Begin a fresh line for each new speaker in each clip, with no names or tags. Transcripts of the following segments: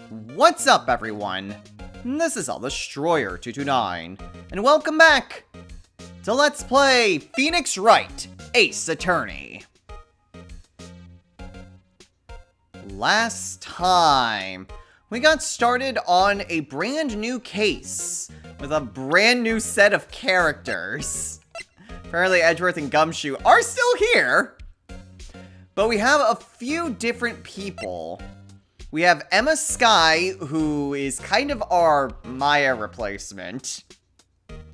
What's up, everyone? This is Destroyer229, and welcome back to Let's Play Phoenix Wright, Ace Attorney. Last time, we got started on a brand new case with a brand new set of characters. Apparently Edgeworth and Gumshoe are still here, but we have a few different people. We have Emma Skye, who is kind of our Maya replacement,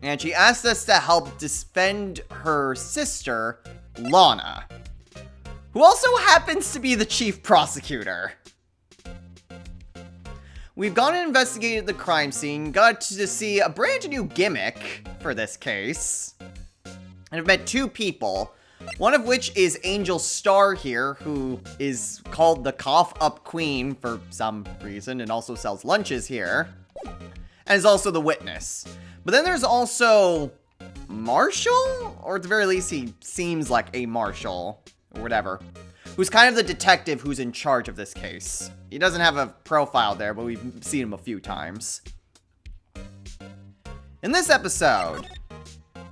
and she asked us to help defend her sister, Lana, who also happens to be the chief prosecutor. We've gone and investigated the crime scene, got to see a brand new gimmick for this case, and I've met two people. One of which is Angel Star here, who is called the Cough Up Queen for some reason, and also sells lunches here, and is also the witness. But then there's also Marshall, or at the very least he seems like a Marshall, or whatever, who's kind of the detective who's in charge of this case. He doesn't have a profile there, but we've seen him a few times. In this episode,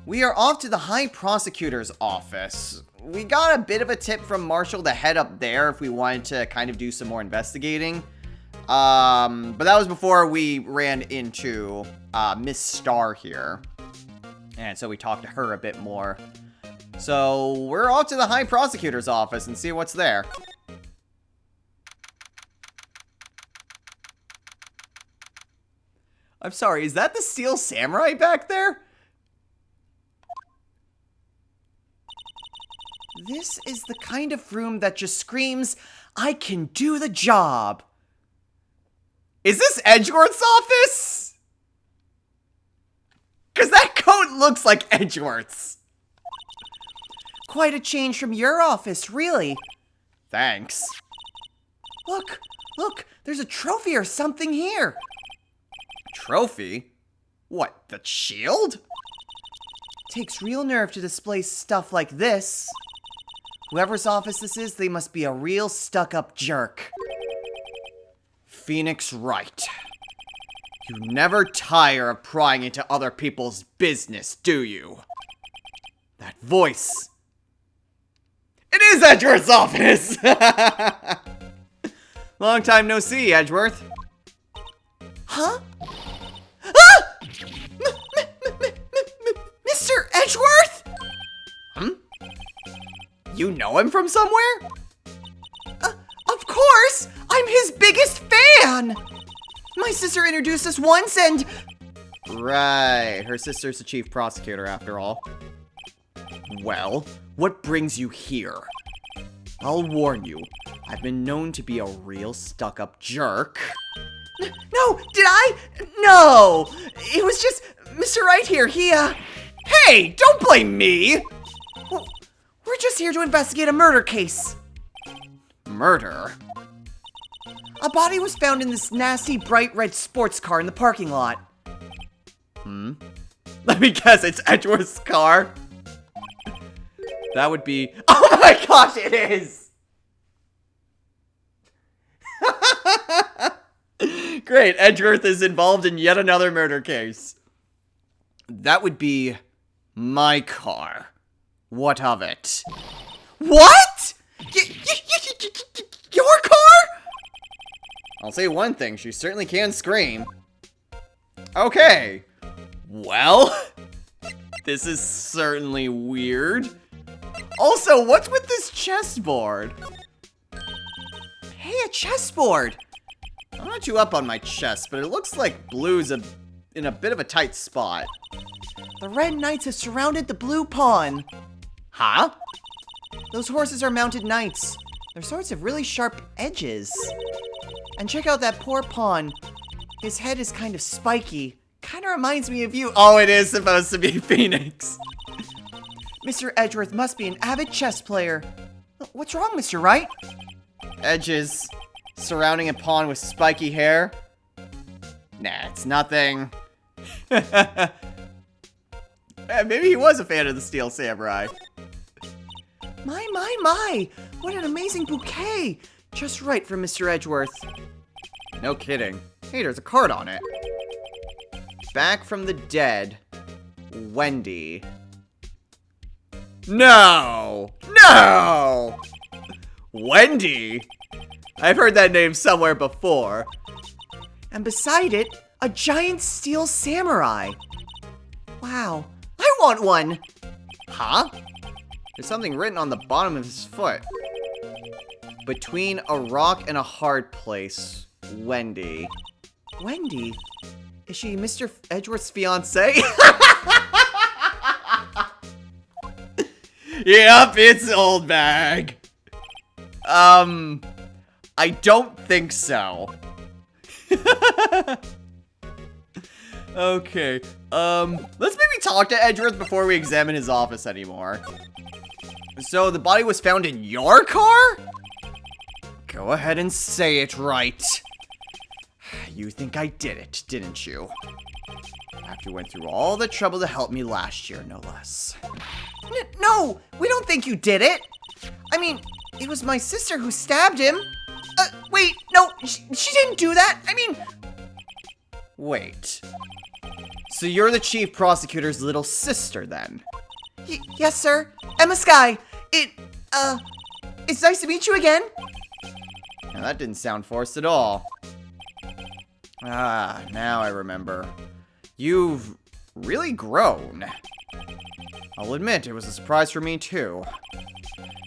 we are off to the High Prosecutor's office. We got a bit of a tip from Marshall to head up there if we wanted to kind of do some more investigating. But that was before we ran into Miss Star here. And so we talked to her a bit more. So we're off to the High Prosecutor's office and see what's there. I'm sorry, is that the Steel Samurai back there? This is the kind of room that just screams, I can do the job. Is this Edgeworth's office? Because that coat looks like Edgeworth's. Quite a change from your office, really. Thanks. Look, there's a trophy or something here. Trophy? What, the shield? Takes real nerve to display stuff like this. Whoever's office this is, they must be a real stuck-up jerk. Phoenix Wright. You never tire of prying into other people's business, do you? That voice. It is Edgeworth's office! Long time no see, Edgeworth. Huh? Ah! Mr. Edgeworth? You know him from somewhere? Of course! I'm his biggest fan! My sister introduced us once and... Right, her sister's the chief prosecutor after all. Well, what brings you here? I'll warn you, I've been known to be a real stuck-up jerk. No, did I? No! It was just Mr. Wright here, Hey, don't blame me! We're just here to investigate a murder case. Murder? A body was found in this nasty bright red sports car in the parking lot. Let me guess, it's Edgeworth's car? That would be... Oh my gosh, it is! Great, Edgeworth is involved in yet another murder case. That would be my car. What of it? What? Your car? I'll say one thing, she certainly can scream. Okay. Well, this is certainly weird. Also, what's with this chessboard? Hey, a chessboard. I'm not too up on my chess, but it looks like blue's in a bit of a tight spot. The red knights have surrounded the blue pawn. Huh? Those horses are mounted knights. Their swords have really sharp edges. And check out that poor pawn. His head is kind of spiky. Kind of reminds me of you. Oh, it is supposed to be Phoenix. Mr. Edgeworth must be an avid chess player. What's wrong, Mr. Wright? Edges surrounding a pawn with spiky hair? Nah, it's nothing. Maybe he was a fan of the Steel Samurai. My, what an amazing bouquet. Just right for Mr. Edgeworth. No kidding. Hey, there's a card on it. Back from the dead, Wendy. No! No! Wendy? I've heard that name somewhere before.
And beside it, a giant steel samurai. Wow, I want one.
Huh? There's something written on the bottom of his foot. Between a rock and a hard place, Wendy.
Wendy? Is she Mr. Edgeworth's fiance?
Yep, it's old bag. I don't think so. Okay, let's maybe talk to Edgeworth before we examine his office anymore. So, the body was found in your car? Go ahead and say it right. You think I did it, didn't you? After you went through all the trouble to help me last year, no less.
No, we don't think you did it. I mean, it was my sister who stabbed him. Wait, no, she didn't do that. I mean...
Wait. So you're the chief prosecutor's little sister, then?
Yes, sir. Emma Skye. It's nice to meet you again.
Now, that didn't sound forced at all. Ah, now I remember. You've really grown. I'll admit, it was a surprise for me, too.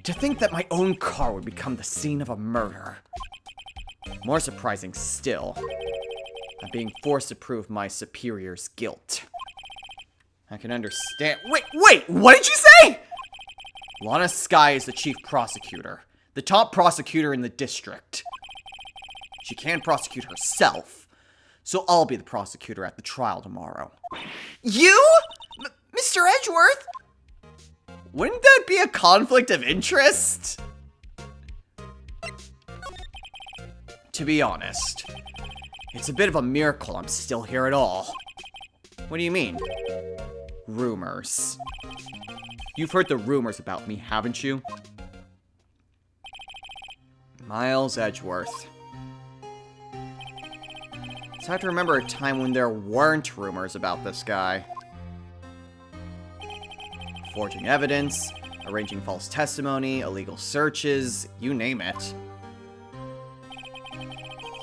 To think that my own car would become the scene of a murder. More surprising still, I'm being forced to prove my superior's guilt. I can understand— Wait! What did you say?! Lana Skye is the chief prosecutor. The top prosecutor in the district. She can't prosecute herself, so I'll be the prosecutor at the trial tomorrow.
You? Mr. Edgeworth?
Wouldn't that be a conflict of interest? To be honest, it's a bit of a miracle I'm still here at all. What do you mean? Rumors. You've heard the rumors about me, haven't you? Miles Edgeworth. So I have to remember a time when there weren't rumors about this guy. Forging evidence, arranging false testimony, illegal searches, you name it.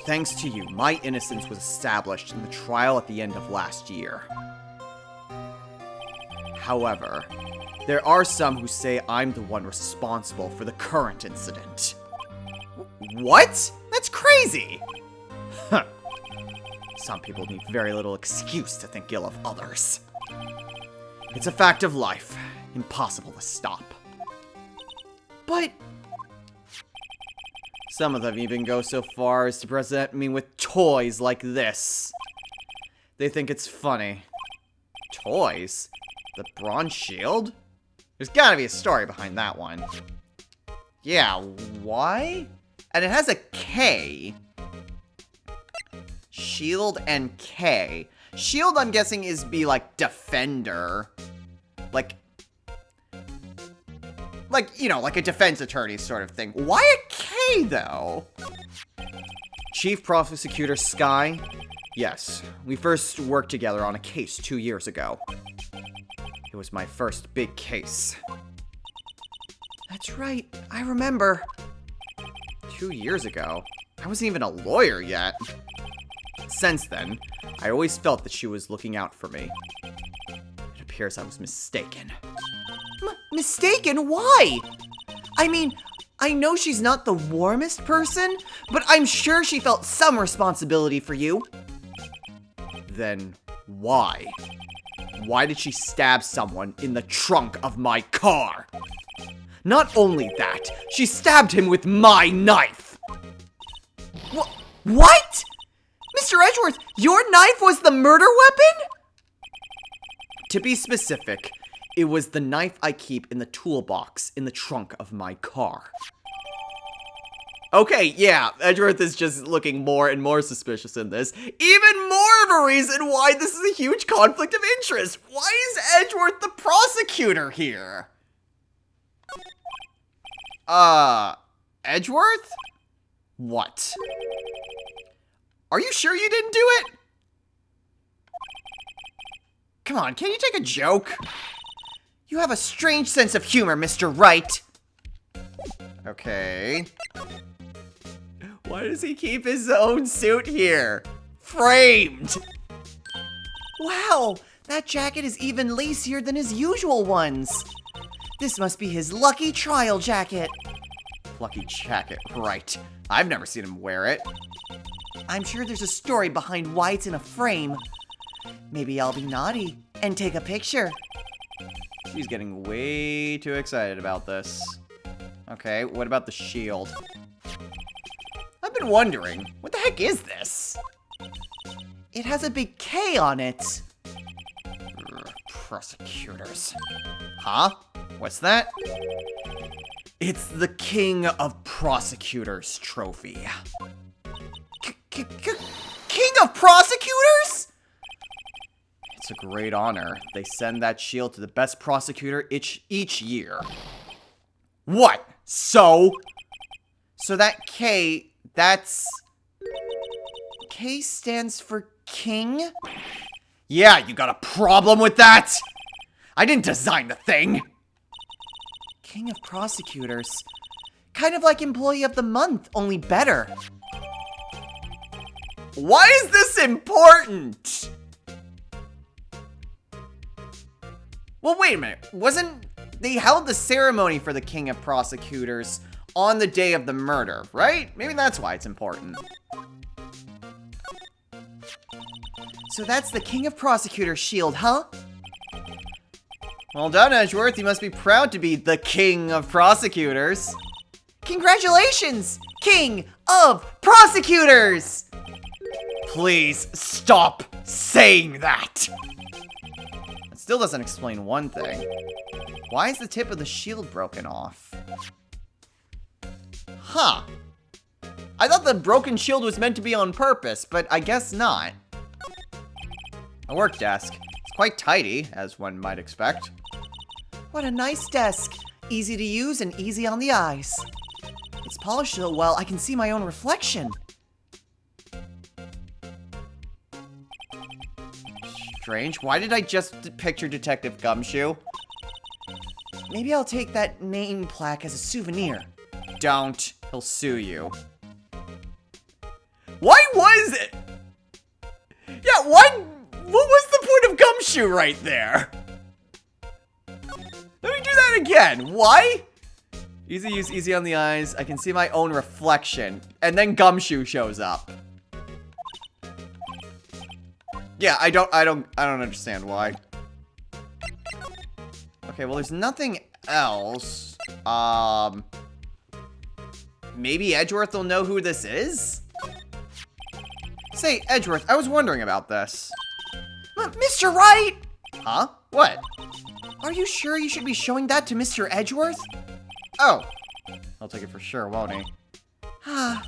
Thanks to you, my innocence was established in the trial at the end of last year. However, there are some who say I'm the one responsible for the current incident. What? That's crazy! Huh. Some people need very little excuse to think ill of others. It's a fact of life. Impossible to stop.
But...
Some of them even go so far as to present me with toys like this. They think it's funny. Toys? The bronze shield? There's gotta be a story behind that one. Yeah, why? And it has a K. Shield and K. Shield, I'm guessing, is be like defender. Like, you know, like a defense attorney sort of thing. Why a K, though? Chief Prosecutor Skye? Yes, we first worked together on a case 2 years ago. It was my first big case.
That's right, I remember.
2 years ago? I wasn't even a lawyer yet. Since then, I always felt that she was looking out for me. It appears I was mistaken.
Mistaken? Why? I mean, I know she's not the warmest person, but I'm sure she felt some responsibility for you.
Then why? Why did she stab someone in the trunk of my car? Not only that, she stabbed him with my knife!
What? Mr. Edgeworth, your knife was the murder weapon?
To be specific, it was the knife I keep in the toolbox in the trunk of my car. Okay, yeah, Edgeworth is just looking more and more suspicious in this. Even more of a reason why this is a huge conflict of interest. Why is Edgeworth the prosecutor here? Edgeworth? What? Are you sure you didn't do it? Come on, can't you take a joke?
You have a strange sense of humor, Mr. Wright.
Okay. Why does he keep his own suit here? Framed!
Wow, that jacket is even lacier than his usual ones. This must be his lucky trial jacket.
Lucky jacket, right. I've never seen him wear it.
I'm sure there's a story behind why it's in a frame. Maybe I'll be naughty and take a picture.
She's getting way too excited about this. Okay, what about the shield? I've been wondering, what the heck is this?
It has a big K on it.
Prosecutors. Huh? What's that? It's the King of Prosecutors trophy.
King of Prosecutors?
It's a great honor. They send that shield to the best prosecutor each year. What? So
that K, that's... K stands for king?
Yeah, you got a problem with that? I didn't design the thing.
King of Prosecutors. Kind of like Employee of the Month, only better.
Why is this important? Well, wait a minute. They held the ceremony for the King of Prosecutors on the day of the murder, right? Maybe that's why it's important.
So that's the King of Prosecutors shield, huh?
Well done, Edgeworth. You must be proud to be the King of Prosecutors.
Congratulations, King of Prosecutors!
Please stop saying that. It still doesn't explain one thing. Why is the tip of the shield broken off? Huh. I thought the broken shield was meant to be on purpose, but I guess not. A work desk. It's quite tidy, as one might expect.
What a nice desk. Easy to use and easy on the eyes. It's polished so well I can see my own reflection.
Strange. Why did I just picture Detective Gumshoe?
Maybe I'll take that name plaque as a souvenir.
Don't. He'll sue you. Why was it? Yeah, what was the point of Gumshoe right there? Let me do that again. Why? Easy use, easy on the eyes. I can see my own reflection. And then Gumshoe shows up. Yeah, I don't understand why. Okay, well, there's nothing else. Maybe Edgeworth will know who this is? Say, Edgeworth, I was wondering about this.
Mr. Wright!
Huh? What?
Are you sure you should be showing that to Mr. Edgeworth?
Oh. I'll take it for sure, won't he?
I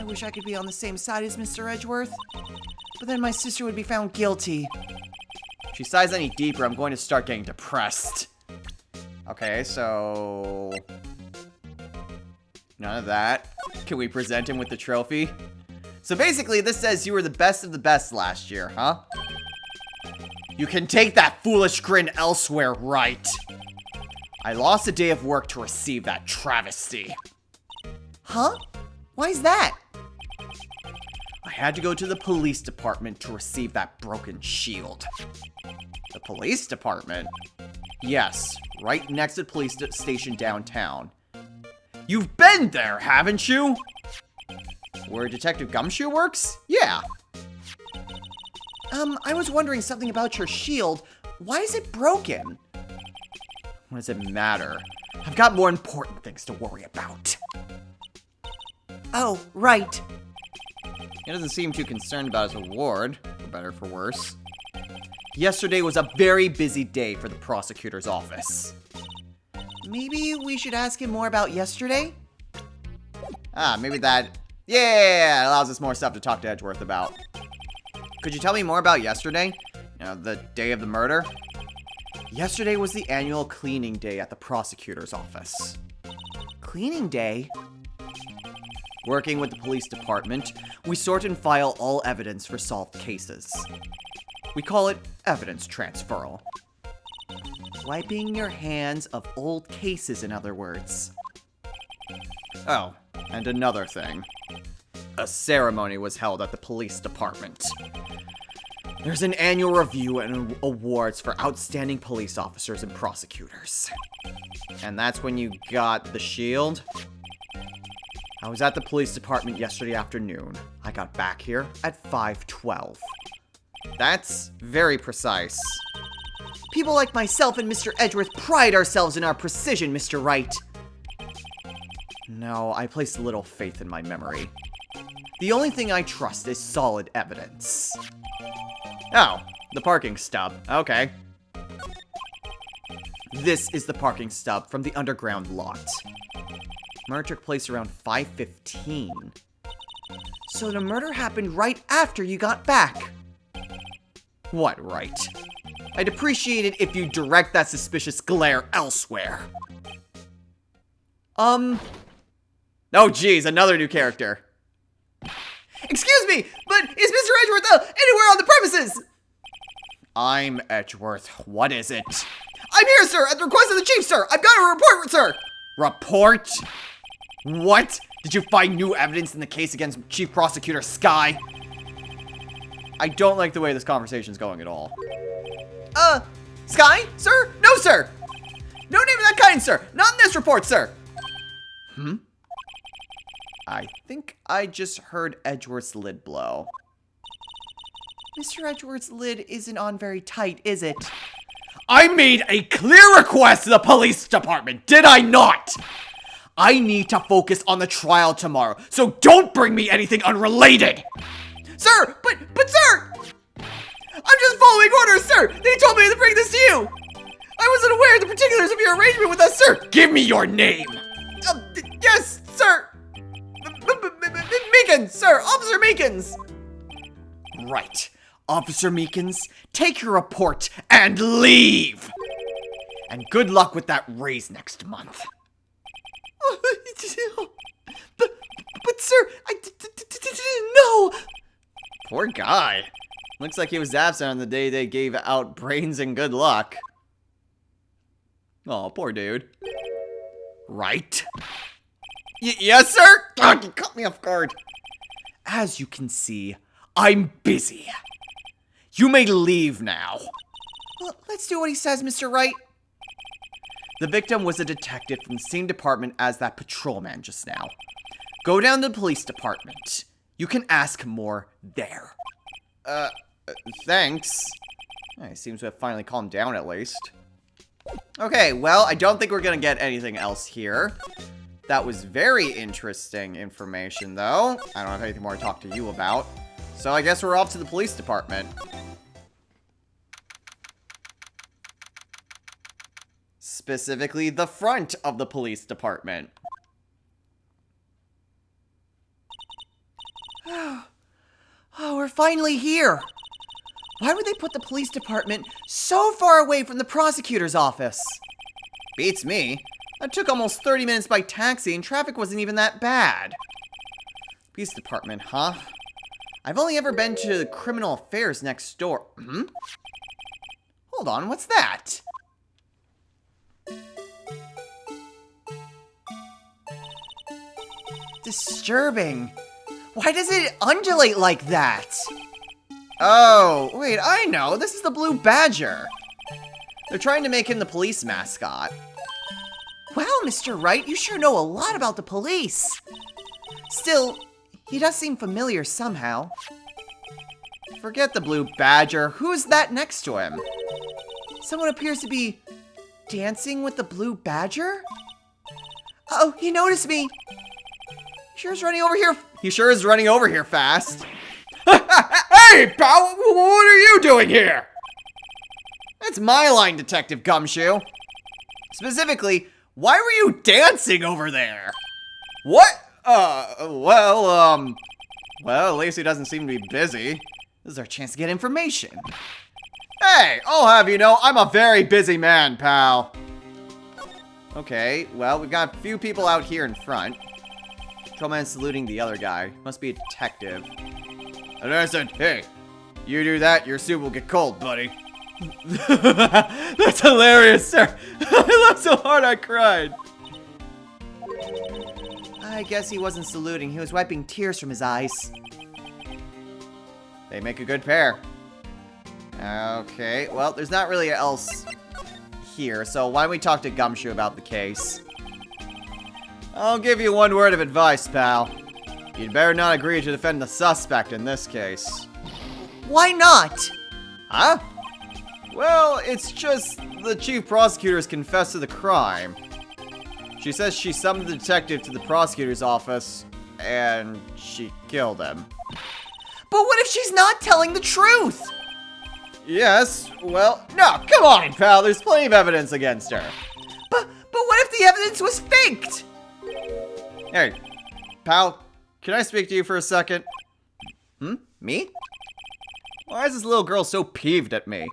wish I could be on the same side as Mr. Edgeworth. But then my sister would be found guilty.
If she sighs any deeper, I'm going to start getting depressed. Okay, so... none of that. Can we present him with the trophy? So basically, this says you were the best of the best last year, huh? You can take that foolish grin elsewhere, Wright. I lost a day of work to receive that travesty.
Huh? Why is that?
I had to go to the police department to receive that broken shield. The police department? Yes, right next to the police station downtown. You've been there, haven't you? Where Detective Gumshoe works? Yeah.
I was wondering something about your shield. Why is it broken?
What does it matter? I've got more important things to worry about.
Oh, right.
He doesn't seem too concerned about his award, for better or for worse. Yesterday was a very busy day for the prosecutor's office.
Maybe we should ask him more about yesterday?
Maybe that... yeah, allows us more stuff to talk to Edgeworth about. Could you tell me more about yesterday? You know, the day of the murder? Yesterday was the annual cleaning day at the prosecutor's office.
Cleaning day? Working with the police department, we sort and file all evidence for solved cases. We call it evidence transferal. Wiping your hands of old cases, in other words.
Oh, and another thing. A ceremony was held at the police department.
There's an annual review and awards for outstanding police officers and prosecutors.
And that's when you got the shield?
I was at the police department yesterday afternoon. I got back here at 5:12.
That's very precise.
People like myself and Mr. Edgeworth pride ourselves in our precision, Mr. Wright. No, I place little faith in my memory. The only thing I trust is solid evidence.
Oh, the parking stub. Okay.
This is the parking stub from the underground lot. Murder took place around 5:15. So the murder happened right after you got back.
What right? I'd appreciate it if you direct that suspicious glare elsewhere. Oh geez, another new character.
Excuse me, but is Mr. Edgeworth anywhere on the premises?
I'm Edgeworth. What is it?
I'm here, sir, at the request of the chief, sir. I've got a report, sir.
Report? What? Did you find new evidence in the case against Chief Prosecutor Sky? I don't like the way this conversation's going at all.
Sky, sir? No, sir. No name of that kind, sir. Not in this report, sir.
I think I just heard Edgeworth's lid blow.
Mr. Edgeworth's lid isn't on very tight, is it?
I made a clear request to the police department, did I not? I need to focus on the trial tomorrow, so don't bring me anything unrelated!
Sir, but sir! I'm just following orders, sir! They told me to bring this to you! I wasn't aware of the particulars of your arrangement with us, sir!
Give me your name!
Yes, sir! Meekins, sir! Officer Meekins!
Right. Officer Meekins, take your report and leave! And good luck with that raise next month.
But sir, I didn't know!
Poor guy. Looks like he was absent on the day they gave out brains and good luck. Oh, poor dude. Right? Yes, sir? God, you caught me off guard. As you can see, I'm busy. You may leave now.
Well, let's do what he says, Mr. Wright.
The victim was a detective from the same department as that patrolman just now. Go down to the police department. You can ask more there. Thanks. He seems to have finally calmed down at least. Okay, well, I don't think we're gonna get anything else here. That was very interesting information, though. I don't have anything more to talk to you about. So I guess we're off to the police department. Specifically, the front of the police department.
Oh, we're finally here. Why would they put the police department so far away from the prosecutor's office?
Beats me. That took almost 30 minutes by taxi and traffic wasn't even that bad. Police department, huh? I've only ever been to criminal affairs next door. Hold on, what's that?
Disturbing. Why does it undulate like that?
Oh, wait, I know. This is the Blue Badger. They're trying to make him the police mascot.
Wow, Mr. Wright, you sure know a lot about the police. Still, he does seem familiar somehow.
Forget the Blue Badger. Who's that next to him?
Someone appears to be dancing with the Blue Badger? Oh, he noticed me. He sure is running over here.
He sure is running over here fast. Hey, pal, what are you doing here? That's my line, Detective Gumshoe. Specifically, why were you dancing over there? What? Well, at least he doesn't seem to be busy. This is our chance to get information. Hey, I'll have you know, I'm a very busy man, pal. Okay, well, we've got a few people out here in front. Trollman saluting the other guy. Must be a detective. And I said, hey, you do that, your soup will get cold, buddy. That's hilarious, sir. I laughed so hard I cried.
I guess he wasn't saluting. He was wiping tears from his eyes.
They make a good pair. Okay, well, there's not really else here, so why don't we talk to Gumshoe about the case? I'll give you one word of advice, pal. You'd better not agree to defend the suspect in this case.
Why not?
Huh? Well, it's just the chief prosecutor's confessed to the crime. She says she summoned the detective to the prosecutor's office, and she killed him.
But what if she's not telling the truth?
Yes, well, no, come on, pal, there's plenty of evidence against her.
But what if the evidence was faked?
Hey, pal, can I speak to you for a second? Me? Why is this little girl so peeved at me?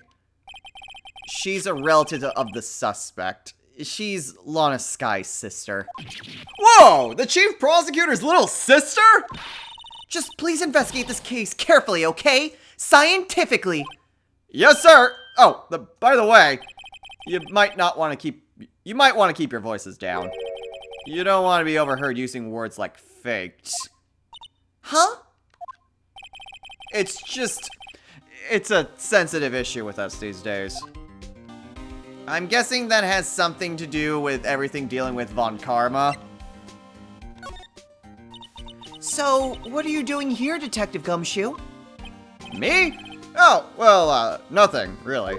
She's a relative of the suspect. She's Lana Sky's sister. Whoa! The chief prosecutor's little sister?
Just please investigate this case carefully, okay? Scientifically.
Yes, sir. Oh, by the way, you might want to keep your voices down. You don't want to be overheard using words like faked.
Huh?
It's a sensitive issue with us these days. I'm guessing that has something to do with everything dealing with Von Karma.
So, what are you doing here, Detective Gumshoe?
Me? Oh, well, nothing, really.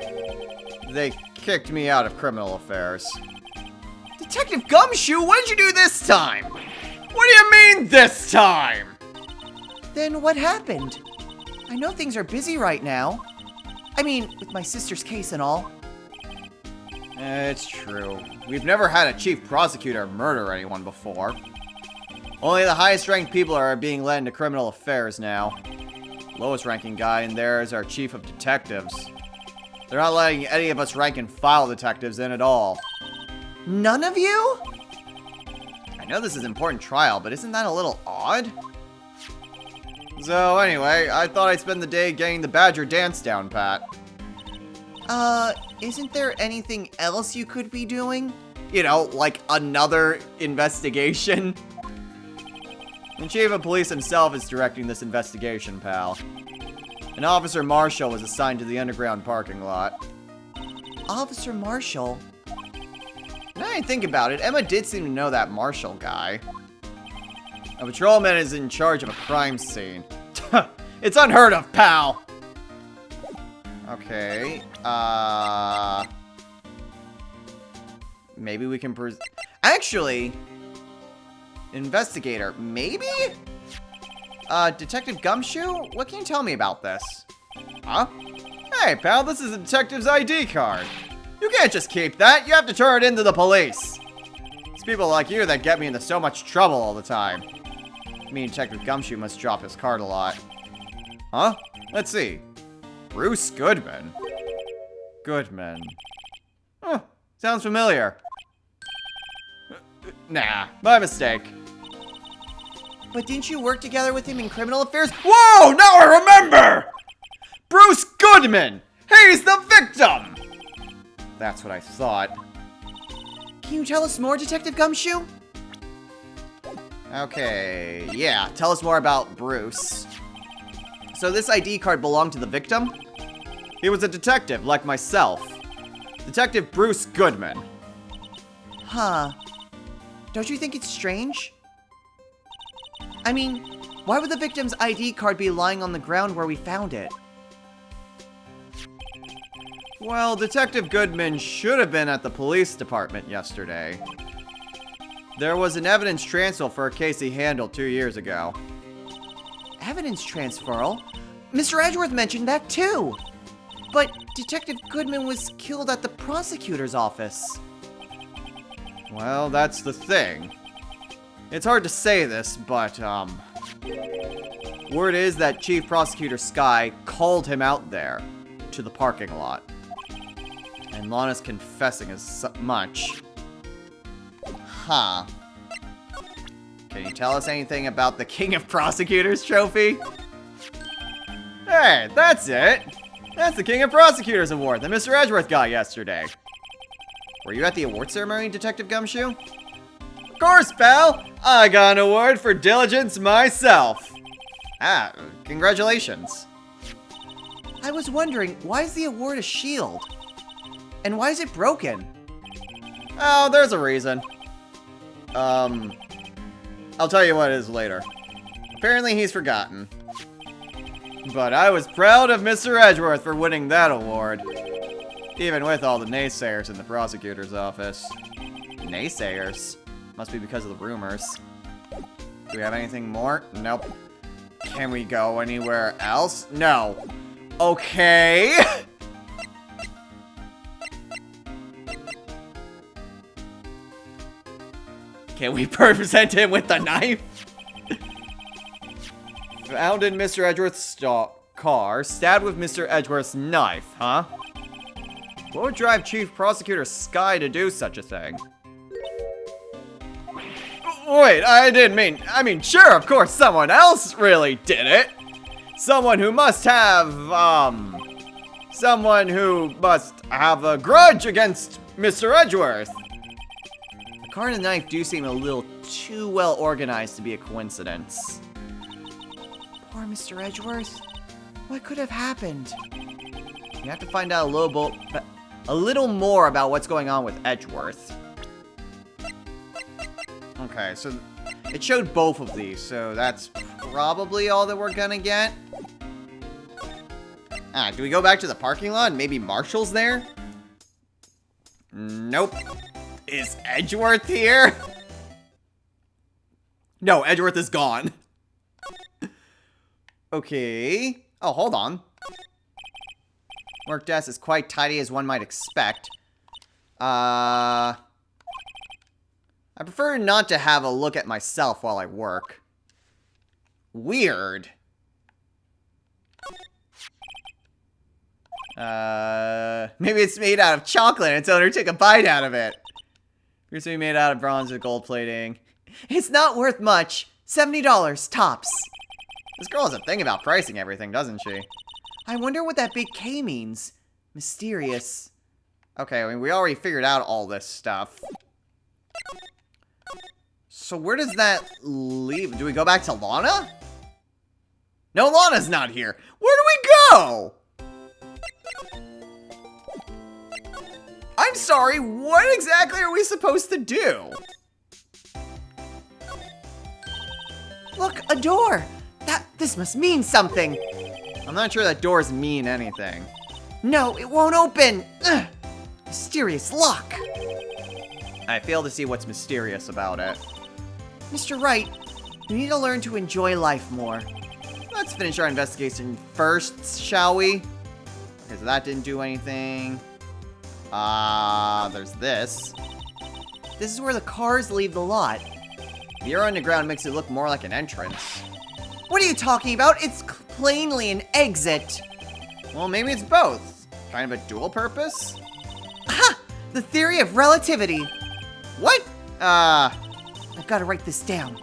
They kicked me out of criminal affairs. Detective Gumshoe, what did you do this time? What do you mean, this time?
Then what happened? I know things are busy right now. I mean, with my sister's case and all.
It's true. We've never had a chief prosecutor murder anyone before. Only the highest ranked people are being led into criminal affairs now. Lowest ranking guy in there is our chief of detectives. They're not letting any of us rank and file detectives in at all.
None of you?
I know this is an important trial, but isn't that a little odd? So anyway, I thought I'd spend the day getting the Badger dance down pat.
Isn't there anything else you could be doing?
You know, like another investigation? The chief of police himself is directing this investigation, pal. An Officer Marshall was assigned to the underground parking lot.
Officer Marshall?
Now I think about it, Emma did seem to know that Marshall guy. A patrolman is in charge of a crime scene. It's unheard of, pal! Okay, maybe we can actually, investigator, maybe? Detective Gumshoe? What can you tell me about this? Huh? Hey, pal, this is a detective's ID card. You can't just keep that, you have to turn it into the police. It's people like you that get me into so much trouble all the time. Me and Detective Gumshoe must drop his card a lot. Huh? Let's see. Bruce Goodman. Goodman. Huh, sounds familiar. Nah, my mistake.
But didn't you work together with him in criminal affairs?
Whoa, now I remember! Bruce Goodman! He's the victim! That's what I thought.
Can you tell us more, Detective Gumshoe?
Okay, yeah, tell us more about Bruce. So this ID card belonged to the victim? He was a detective, like myself. Detective Bruce Goodman.
Huh. Don't you think it's strange? I mean, why would the victim's ID card be lying on the ground where we found it?
Well, Detective Goodman should have been at the police department yesterday. There was an evidence transfer for a case he handled 2 years ago.
Evidence transferal? Mr. Edgeworth mentioned that too! But Detective Goodman was killed at the prosecutor's office.
Well, that's the thing. It's hard to say this, but, word is that Chief Prosecutor Sky called him out there, to the parking lot. And Lana's confessing as much. Huh. Can you tell us anything about the King of Prosecutors trophy? Hey, that's it! That's the King of Prosecutors award that Mr. Edgeworth got yesterday. Were you at the award ceremony, Detective Gumshoe? Of course, pal! I got an award for diligence myself! Ah, congratulations.
I was wondering, why is the award a shield? And why is it broken?
Oh, there's a reason. I'll tell you what it is later. Apparently he's forgotten. But I was proud of Mr. Edgeworth for winning that award. Even with all the naysayers in the prosecutor's office. Naysayers? Must be because of the rumors. Do we have anything more? Nope. Can we go anywhere else? No. Okay. Can we present him with the knife? Found in Mr. Edgeworth's car, stabbed with Mr. Edgeworth's knife, huh? What would drive Chief Prosecutor Sky to do such a thing? Wait, I mean, sure, of course, someone else really did it. Someone who must have a grudge against Mr. Edgeworth. The car and the knife do seem a little too well organized to be a coincidence.
Poor Mr. Edgeworth. What could have happened?
You have to find out a little more about what's going on with Edgeworth. Okay, so it showed both of these, so that's probably all that we're gonna get. Ah, do we go back to the parking lot? Maybe Marshall's there? Nope. Is Edgeworth here? No, Edgeworth is gone. Okay. Oh, hold on. Work desk is quite tidy as one might expect. I prefer not to have a look at myself while I work. Weird. Maybe it's made out of chocolate and its owner took a bite out of it. Appears to be made out of bronze with gold plating.
It's not worth much. $70 tops.
This girl has a thing about pricing everything, doesn't she?
I wonder what that big K means. Mysterious.
Okay, I mean, we already figured out all this stuff. So where does that leave? Do we go back to Lana? No, Lana's not here. Where do we go? I'm sorry, what exactly are we supposed to do?
Look, a door. This must mean something.
I'm not sure that doors mean anything.
No, it won't open. Ugh. Mysterious lock.
I fail to see what's mysterious about it.
Mr. Wright, you need to learn to enjoy life more.
Let's finish our investigation first, shall we? Okay, so that didn't do anything. There's this.
This is where the cars leave the lot.
The air underground makes it look more like an entrance.
What are you talking about? It's plainly an exit.
Well, maybe it's both. Kind of a dual purpose?
Aha! The theory of relativity.
What?
I've got to write this down.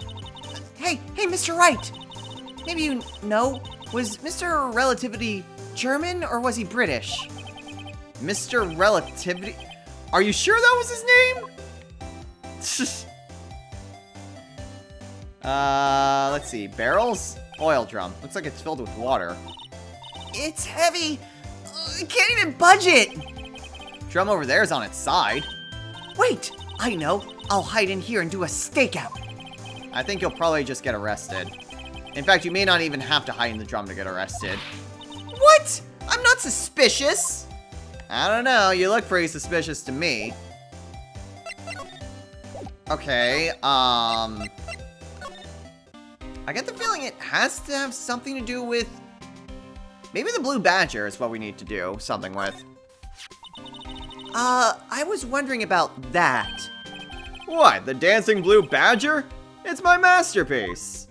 Hey, Mr. Wright. Maybe you know, was Mr. Relativity German or was he British?
Mr. Relativity? Are you sure that was his name? Let's see. Barrels? Oil drum. Looks like it's filled with water.
It's heavy. I can't even budge it.
Drum over there is on its side.
Wait, I know. I'll hide in here and do a stakeout.
I think you'll probably just get arrested. In fact, you may not even have to hide in the drum to get arrested.
What? I'm not suspicious.
I don't know. You look pretty suspicious to me. Okay, I get the feeling it has to have something to do with... Maybe the Blue Badger is what we need to do something with.
I was wondering about that.
What, the dancing Blue Badger? It's my masterpiece.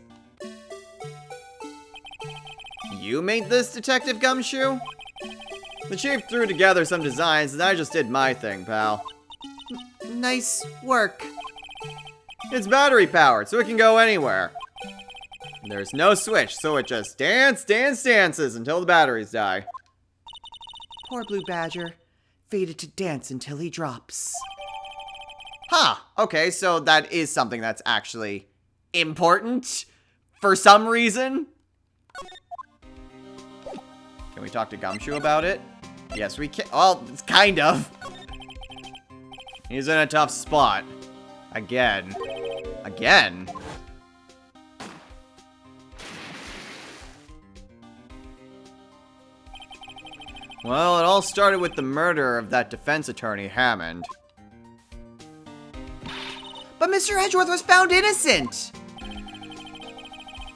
You made this, Detective Gumshoe? The chief threw together some designs and I just did my thing, pal.
Nice work.
It's battery powered, so it can go anywhere. There's no switch, so it just dances until the batteries die.
Poor Blue Badger, fated to dance until he drops.
Huh, okay, so that is something that's actually important for some reason. Can we talk to Gumshoe about it? Yes, we can. Well, it's kind of. He's in a tough spot. Again. Again? Well, it all started with the murder of that defense attorney, Hammond.
But Mr. Edgeworth was found innocent!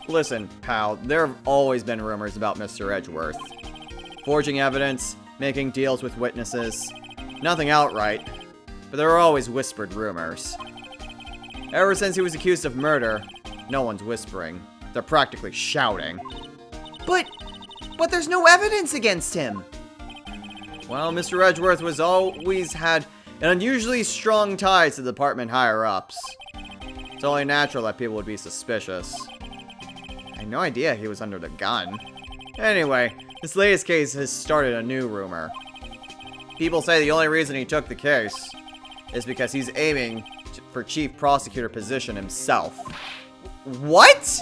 Listen, pal, there have always been rumors about Mr. Edgeworth. Forging evidence, making deals with witnesses. Nothing outright, but there are always whispered rumors. Ever since he was accused of murder, no one's whispering. They're practically shouting.
But there's no evidence against him!
Well, Mr. Edgeworth was always had an unusually strong ties to the department higher-ups. It's only natural that people would be suspicious. I had no idea he was under the gun. Anyway, this latest case has started a new rumor. People say the only reason he took the case is because he's aiming for chief prosecutor position himself. What?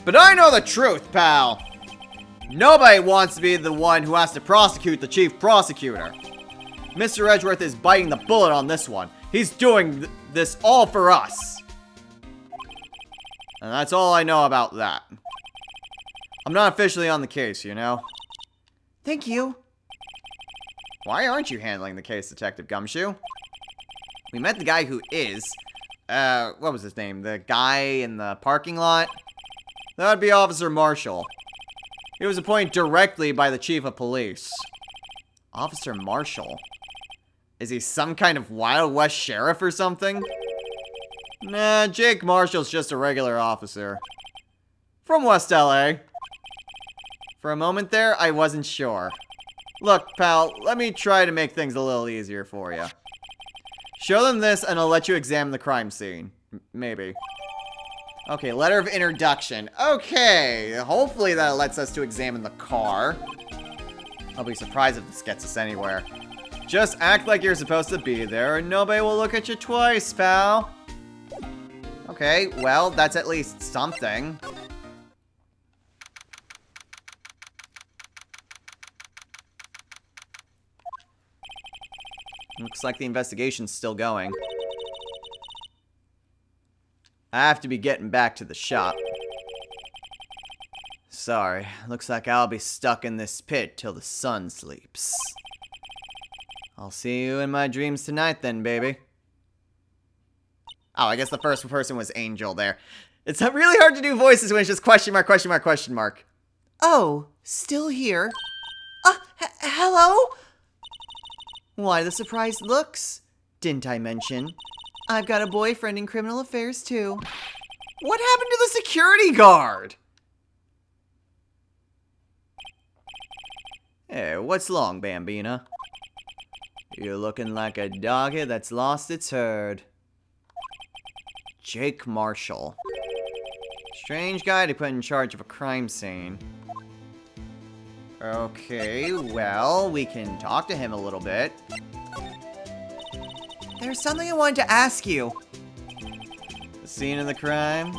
But I know the truth, pal! Nobody wants to be the one who has to prosecute the chief prosecutor. Mr. Edgeworth is biting the bullet on this one. He's doing this all for us. And that's all I know about that. I'm not officially on the case, you know?
Thank you.
Why aren't you handling the case, Detective Gumshoe? We met the guy who is. What was his name? The guy in the parking lot? That would be Officer Marshall. He was appointed directly by the chief of police. Officer Marshall? Is he some kind of Wild West sheriff or something? Nah, Jake Marshall's just a regular officer. From West LA. For a moment there, I wasn't sure. Look, pal, let me try to make things a little easier for you. Show them this and I'll let you examine the crime scene. Maybe. Okay, letter of introduction. Okay, hopefully that lets us to examine the car. I'll be surprised if this gets us anywhere. Just act like you're supposed to be there and nobody will look at you twice, pal. Okay, well, that's at least something. Looks like the investigation's still going. I have to be getting back to the shop. Sorry, looks like I'll be stuck in this pit till the sun sleeps. I'll see you in my dreams tonight then, baby. Oh, I guess the first person was Angel there. It's really hard to do voices when it's just question mark, question mark, question mark.
Oh, still here? Hello? Why the surprised looks? Didn't I mention? I've got a boyfriend in criminal affairs, too.
What happened to the security guard? Hey, what's long, Bambina? You're looking like a doggy that's lost its herd. Jake Marshall. Strange guy to put in charge of a crime scene. Okay, well, we can talk to him a little bit.
There's something I wanted to ask you.
The scene of the crime?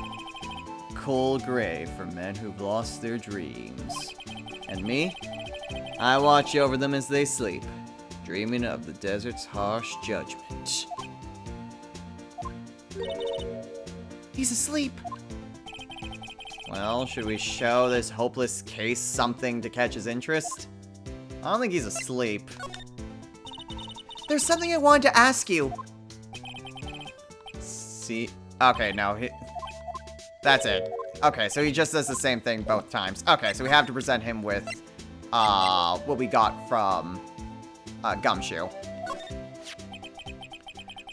Cold gray for men who've lost their dreams. And me? I watch over them as they sleep, dreaming of the desert's harsh judgment.
He's asleep.
Well, should we show this hopeless case something to catch his interest? I don't think he's asleep.
There's something I wanted to ask you.
See? Okay, no, that's it. Okay, so he just does the same thing both times. Okay, so we have to present him with, what we got from, Gumshoe.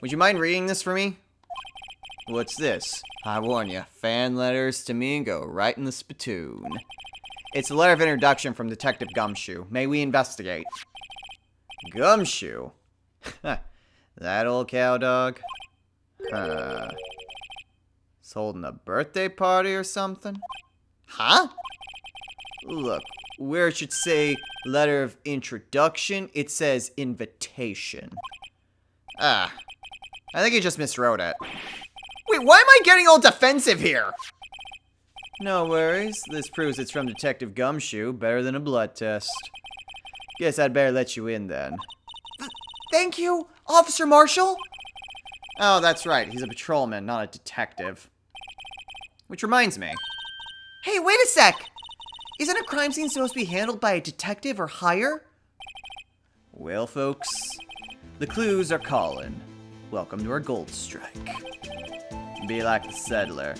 Would you mind reading this for me? What's this? I warn you, fan letters to me go right in the spittoon. It's a letter of introduction from Detective Gumshoe. May we investigate? Gumshoe? That old cowdog?
He's holding a birthday party or something?
Huh?
Look, where it should say letter of introduction, it says invitation.
I think he just miswrote it. Wait, why am I getting all defensive here?
No worries. This proves it's from Detective Gumshoe. Better than a blood test. Guess I'd better let you in then.
Thank you, Officer Marshall.
Oh, that's right. He's a patrolman, not a detective. Which reminds me.
Hey, wait a sec. Isn't a crime scene supposed to be handled by a detective or higher?
Well, folks, the clues are calling. Welcome to our gold strike. Be like the settler.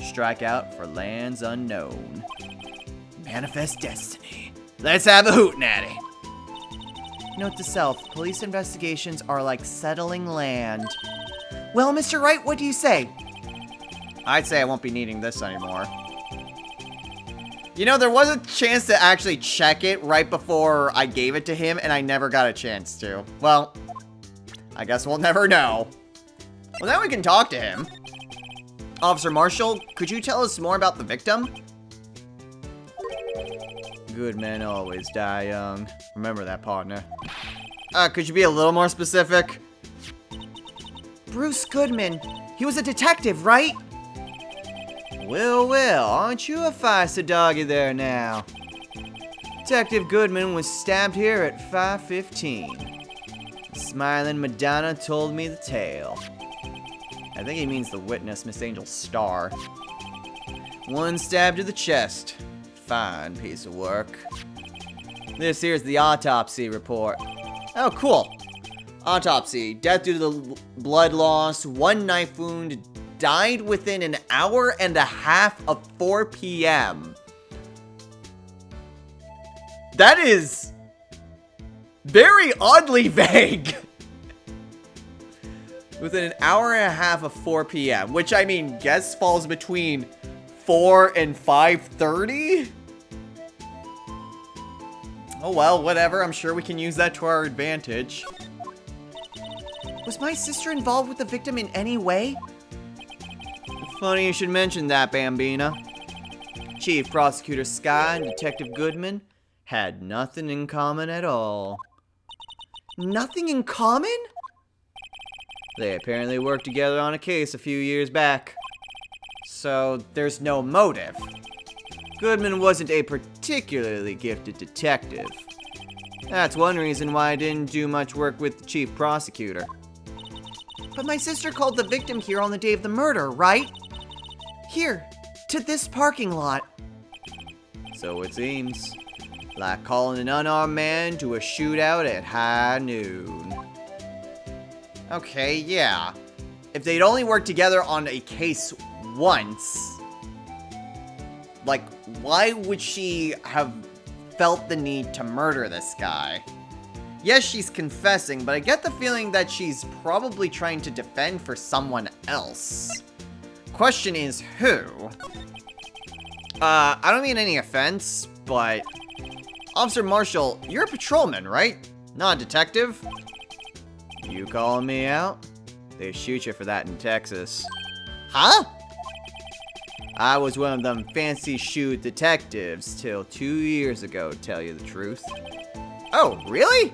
Strike out for lands unknown. Manifest destiny. Let's have a hootenanny.
Note to self, police investigations are like settling land. Well, Mr. Wright, what do you say?
I'd say I won't be needing this anymore. You know, there was a chance to actually check it right before I gave it to him, and I never got a chance to. Well, I guess we'll never know. Well, now we can talk to him. Officer Marshall, could you tell us more about the victim?
Good men always die young. Remember that, partner.
Could you be a little more specific?
Bruce Goodman. He was a detective, right?
Well, aren't you a feisty doggy there now? Detective Goodman was stabbed here at 5:15. The smiling Madonna told me the tale.
I think he means the witness, Miss Angel Starr.
One stab to the chest. Fine piece of work. This here's the autopsy report.
Oh, cool. Autopsy. Death due to the blood loss. One knife wound. Died within an hour and a half of 4 p.m. That is very oddly vague. Within an hour and a half of 4 p.m., which I mean, guess falls between 4 and 5:30? Oh well, whatever. I'm sure we can use that to our advantage.
Was my sister involved with the victim in any way?
Funny you should mention that, Bambina. Chief Prosecutor Sky and Detective Goodman had nothing in common at all.
Nothing in common?
They apparently worked together on a case a few years back.
So there's no motive.
Goodman wasn't a particularly gifted detective. That's one reason why I didn't do much work with the chief prosecutor.
But my sister called the victim here on the day of the murder, right? Here, to this parking lot.
So it seems. Like calling an unarmed man to a shootout at high noon.
Okay, yeah. If they'd only worked together on a case once, like, why would she have felt the need to murder this guy? Yes, she's confessing, but I get the feeling that she's probably trying to defend for someone else. Question is, who? I don't mean any offense, but Officer Marshall, you're a patrolman, right? Not a detective?
You calling me out? They shoot you for that in Texas.
Huh?
I was one of them fancy shoot detectives till 2 years ago, to tell you the truth.
Oh, really?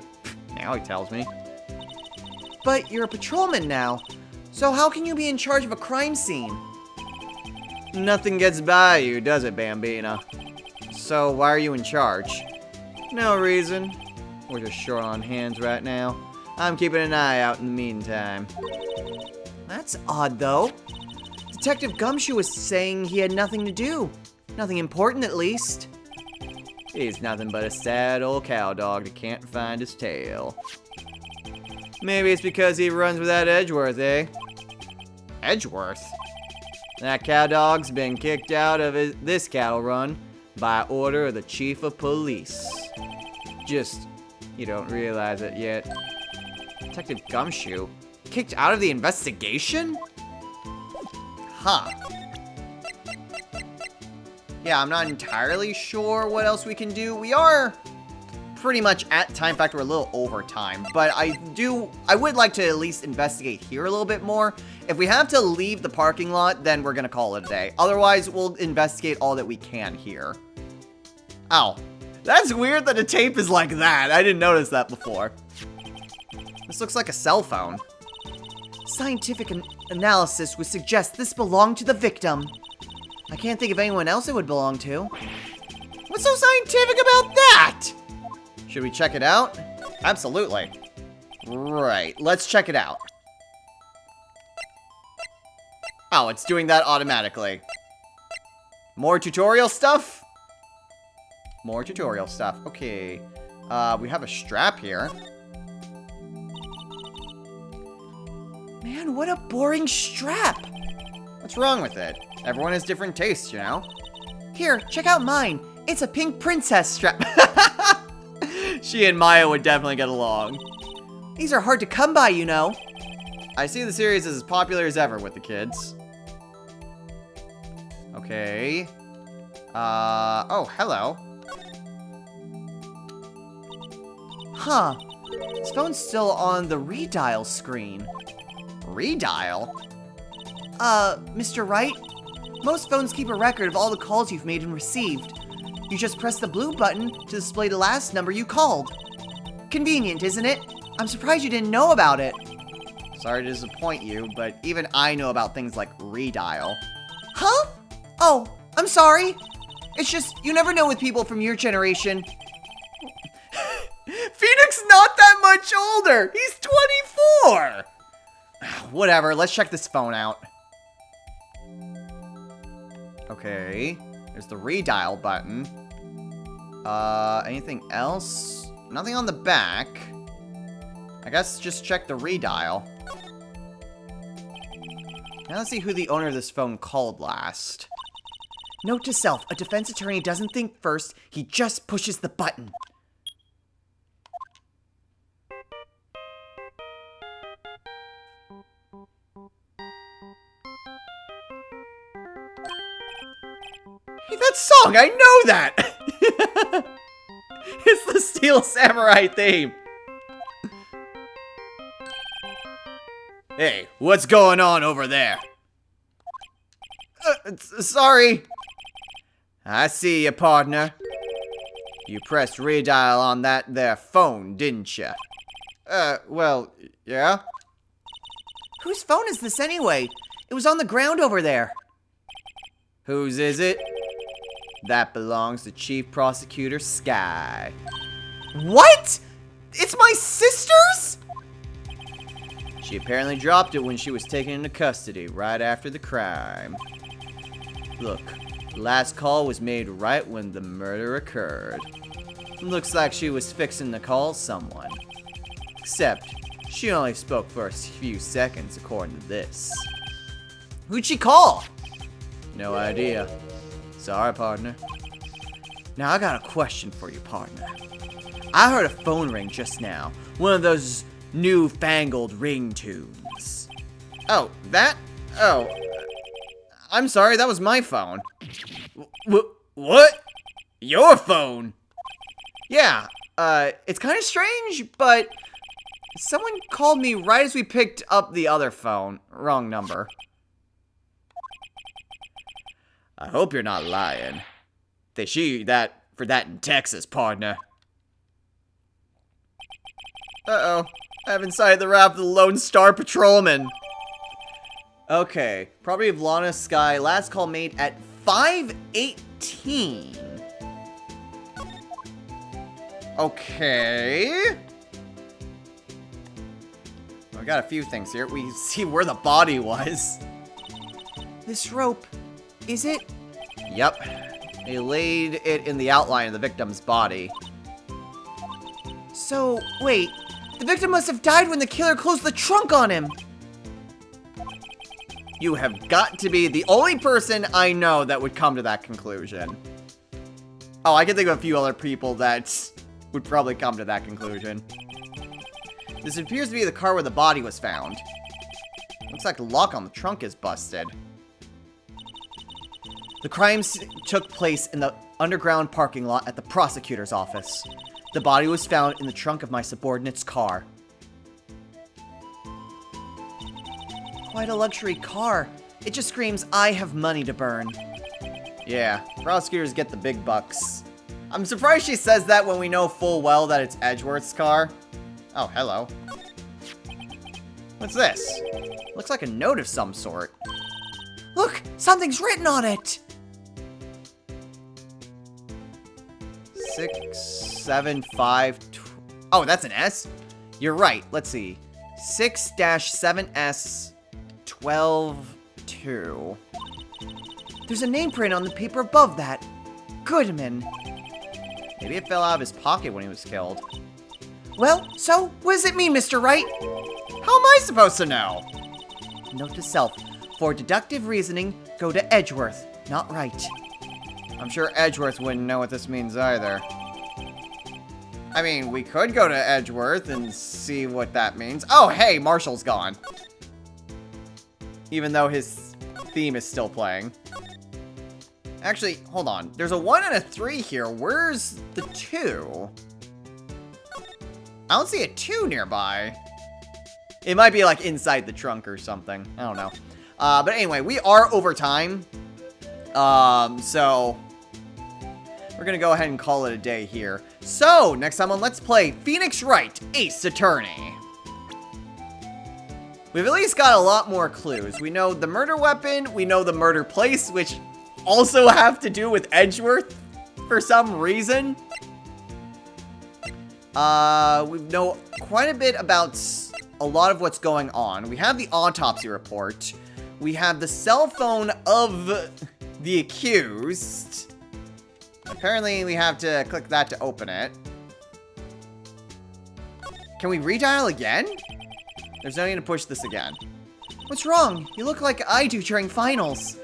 Now he tells me.
But you're a patrolman now, so how can you be in charge of a crime scene?
Nothing gets by you, does it, Bambina?
So why are you in charge?
No reason. We're just short on hands right now. I'm keeping an eye out in the meantime.
That's odd, though. Detective Gumshoe was saying he had nothing to do. Nothing important, at least.
He's nothing but a sad old cowdog that can't find his tail. Maybe it's because he runs with that Edgeworth, eh?
Edgeworth?
That cowdog's been kicked out of this cattle run by order of the chief of police. Just, you don't realize it yet.
Detective Gumshoe? Kicked out of the investigation? Huh. Yeah, I'm not entirely sure what else we can do. We are
pretty much at time factor, a little over time, but I would like to at least investigate here a little bit more. If we have to leave the parking lot, then we're gonna call it a day. Otherwise, we'll investigate all that we can here. Ow. That's weird that the tape is like that. I didn't notice that before. This looks like a cell phone.
Scientific analysis would suggest this belonged to the victim. I can't think of anyone else it would belong to.
What's so scientific about that? Should we check it out? Absolutely. Right, let's check it out. Oh, it's doing that automatically. More tutorial stuff? More tutorial stuff. Okay. We have a strap here.
Man, what a boring strap.
What's wrong with it? Everyone has different tastes, you know?
Here, check out mine. It's a pink princess strap.
She and Maya would definitely get along.
These are hard to come by, you know.
I see the series is as popular as ever with the kids. Okay. Oh, hello.
Huh. This phone's still on the redial screen.
Redial?
Mr. Wright? Most phones keep a record of all the calls you've made and received. You just press the blue button to display the last number you called. Convenient, isn't it? I'm surprised you didn't know about it.
Sorry to disappoint you, but even I know about things like redial.
Huh? Oh, I'm sorry. It's just, you never know with people from your generation.
Phoenix not that much older! He's 24! Whatever, let's check this phone out. Okay, there's the redial button. Anything else? Nothing on the back. I guess just check the redial. Now let's see who the owner of this phone called last.
Note to self, a defense attorney doesn't think first, he just pushes the button.
Hey, that song, I know that! It's the Steel Samurai theme. Hey, what's going on over there? Sorry. I see you, partner. You pressed redial on that there phone, didn't you? Well, yeah?
Whose phone is this anyway? It was on the ground over there.
Whose is it? That belongs to Chief Prosecutor Sky.
What? It's my sister's?
She apparently dropped it when she was taken into custody right after the crime. Look, the last call was made right when the murder occurred. Looks like she was fixing to call someone. Except, she only spoke for a few seconds according to this.
Who'd she call?
No idea. Sorry, partner. Now, I got a question for you, partner. I heard a phone ring just now. One of those newfangled ringtones. Oh, that? Oh. I'm sorry, that was my phone. What? Your phone? Yeah, it's kind of strange, but someone called me right as we picked up the other phone. Wrong number. I hope you're not lying. They shoot you for that in Texas, partner. Uh-oh. I haven't sighted the wrath of the Lone Star Patrolman. Okay. Property of Lana Sky. Last call made at 5:18. Okay. We got a few things here. We see where the body was.
This rope, is it?
Yep. They laid it in the outline of the victim's body.
So, wait. The victim must have died when the killer closed the trunk on him.
You have got to be the only person I know that would come to that conclusion. Oh, I can think of a few other people that would probably come to that conclusion. This appears to be the car where the body was found. Looks like the lock on the trunk is busted. The crime took place in the underground parking lot at the prosecutor's office. The body was found in the trunk of my subordinate's car. Quite a luxury car. It just screams, I have money to burn.
Yeah, prosecutors get the big bucks. I'm surprised she says that when we know full well that it's Edgeworth's car. Oh, hello. What's this?
Looks like a note of some sort.
Look, something's written on it.
675. Oh, that's an S? You're right. Let's see. 6-7S 12-2.
There's a name print on the paper above that. Goodman.
Maybe it fell out of his pocket when he was killed.
Well, so, what does it mean, Mr. Wright?
How am I supposed to know?
Note to self. For deductive reasoning, go to Edgeworth, not Wright.
I'm sure Edgeworth wouldn't know what this means either. I mean, we could go to Edgeworth and see what that means. Oh, hey, Marshall's gone. Even though his theme is still playing. Actually, hold on. There's a 1 and a 3 here. Where's the 2? I don't see a 2 nearby. It might be like inside the trunk or something. I don't know. But anyway, we are over time. So we're gonna go ahead and call it a day here. So next time on Let's Play Phoenix Wright, Ace Attorney. We've at least got a lot more clues. We know the murder weapon, we know the murder place, which also have to do with Edgeworth for some reason. We know quite a bit about a lot of what's going on. We have the autopsy report. We have the cell phone of the accused. Apparently, we have to click that to open it. Can we redial again? There's no need to push this again.
What's wrong? You look like I do during finals.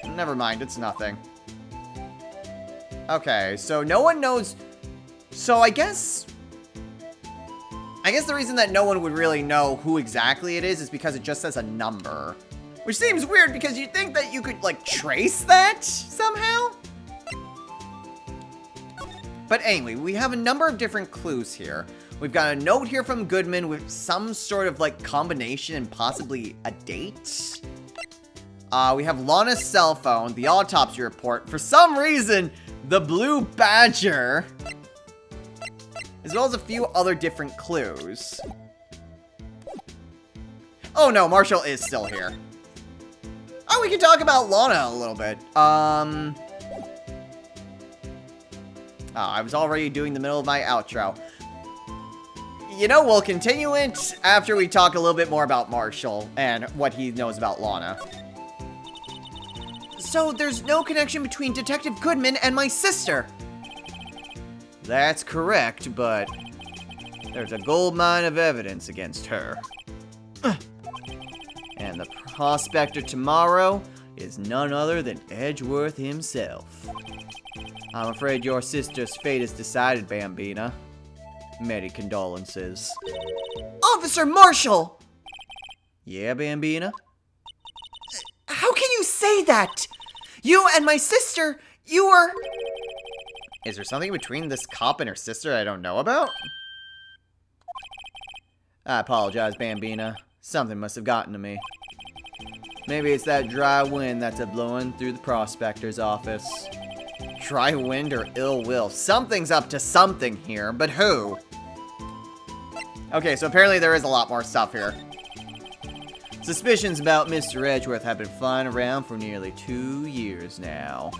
Never mind, it's nothing. Okay, so no one knows. So I guess the reason that no one would really know who exactly it is because it just says a number. Which seems weird because you'd think that you could, like, trace that somehow? But anyway, we have a number of different clues here. We've got a note here from Goodman with some sort of, like, combination and possibly a date. We have Lana's cell phone, the autopsy report, for some reason, the blue badger, as well as a few other different clues. Oh no, Marshall is still here. Oh, we can talk about Lana a little bit. Oh, I was already doing the middle of my outro. You know, we'll continue it after we talk a little bit more about Marshall and what he knows about Lana.
So there's no connection between Detective Goodman and my sister.
That's correct, but there's a goldmine of evidence against her. And the prospector tomorrow is none other than Edgeworth himself. I'm afraid your sister's fate is decided, Bambina. Many condolences.
Officer Marshall!
Yeah, Bambina?
How can you say that? You and my sister, you were...
Is there something between this cop and her sister I don't know about? I apologize, Bambina. Something must have gotten to me. Maybe it's that dry wind that's a-blowing through the prospector's office. Dry wind or ill will. Something's up to something here, but who? Okay, so apparently there is a lot more stuff here. Suspicions about Mr. Edgeworth have been flying around for nearly 2 years now.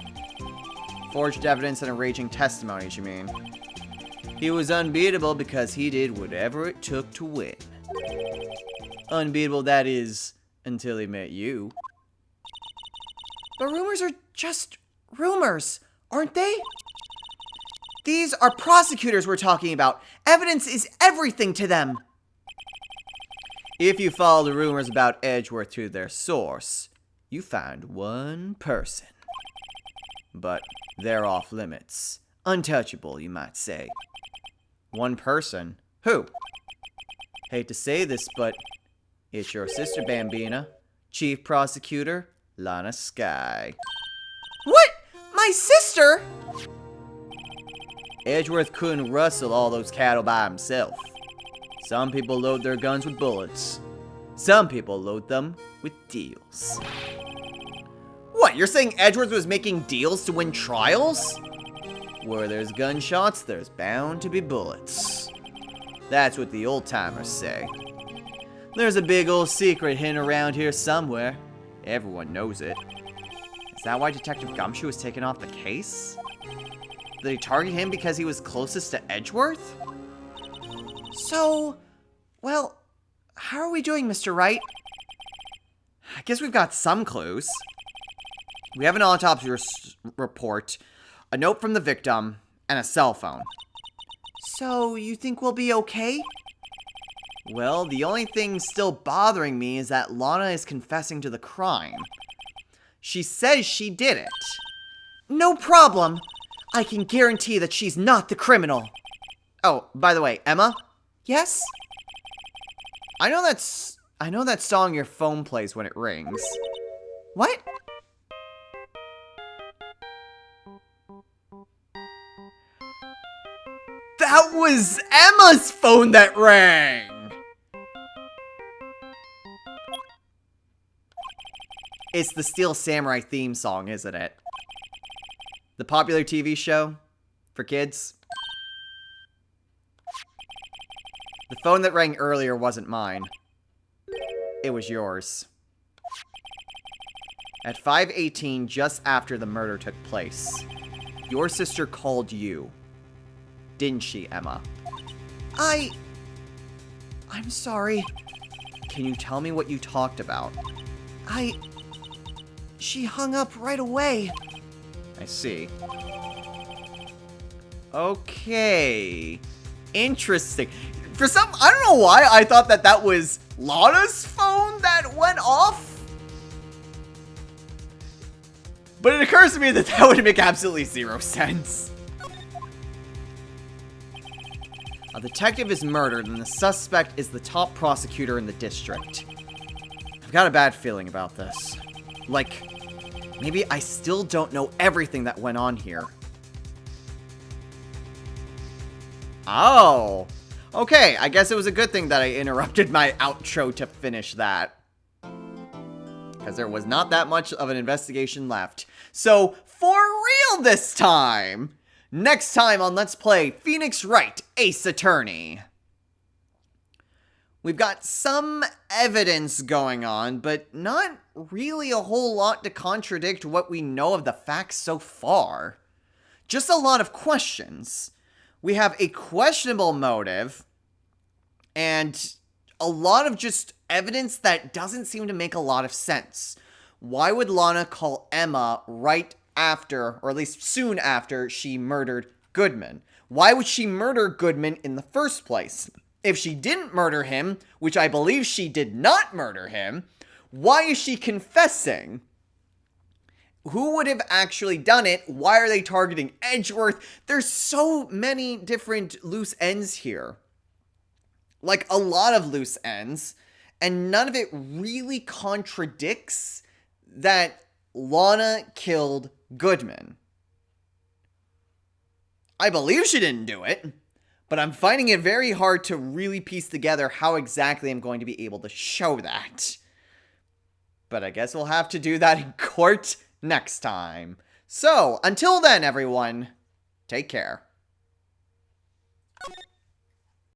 Forged evidence and enraging testimonies, you mean? He was unbeatable because he did whatever it took to win. Unbeatable, that is, until he met you.
The rumors are just rumors, aren't they? These are prosecutors we're talking about. Evidence is everything to them.
If you follow the rumors about Edgeworth to their source, you find one person. But they're off limits. Untouchable, you might say. One person? Who? Hate to say this, but it's your sister, Bambina. Chief Prosecutor, Lana Skye.
What? My sister?
Edgeworth couldn't rustle all those cattle by himself. Some people load their guns with bullets. Some people load them with deals.
What, you're saying Edgeworth was making deals to win trials?
Where there's gunshots, there's bound to be bullets. That's what the old-timers say. There's a big old secret hidden around here somewhere. Everyone knows it.
Is that why Detective Gumshoe was taken off the case? Did they target him because he was closest to Edgeworth?
So, well, how are we doing, Mr. Wright?
I guess we've got some clues. We have an autopsy report, a note from the victim, and a cell phone.
So, you think we'll be okay?
Well, the only thing still bothering me is that Lana is confessing to the crime. She says she did it.
No problem. I can guarantee that she's not the criminal.
Oh, by the way, Emma?
Yes?
I know that song your phone plays when it rings.
What?
That was Emma's phone that rang! It's the Steel Samurai theme song, isn't it? The popular TV show for kids. The phone that rang earlier wasn't mine. It was yours. At 5:18, just after the murder took place, your sister called you. Didn't she, Emma?
I'm sorry.
Can you tell me what you talked about?
She hung up right away.
I see. Okay. Interesting. I don't know why I thought that was Lana's phone that went off. But it occurs to me that would make absolutely zero sense. A detective is murdered and the suspect is the top prosecutor in the district. I've got a bad feeling about this. Like, maybe I still don't know everything that went on here. Oh. Okay, I guess it was a good thing that I interrupted my outro to finish that. Because there was not that much of an investigation left. So, for real this time! Next time on Let's Play Phoenix Wright, Ace Attorney. We've got some evidence going on, but not really a whole lot to contradict what we know of the facts so far. Just a lot of questions. We have a questionable motive, and a lot of just evidence that doesn't seem to make a lot of sense. Why would Lana call Emma right after, or at least soon after, she murdered Goodman? Why would she murder Goodman in the first place? If she didn't murder him, which I believe she did not murder him, why is she confessing? Who would have actually done it? Why are they targeting Edgeworth? There's so many different loose ends here. Like, a lot of loose ends. And none of it really contradicts that Lana killed Goodman. I believe she didn't do it. But I'm finding it very hard to really piece together how exactly I'm going to be able to show that. But I guess we'll have to do that in court next time. So, until then, everyone, take care.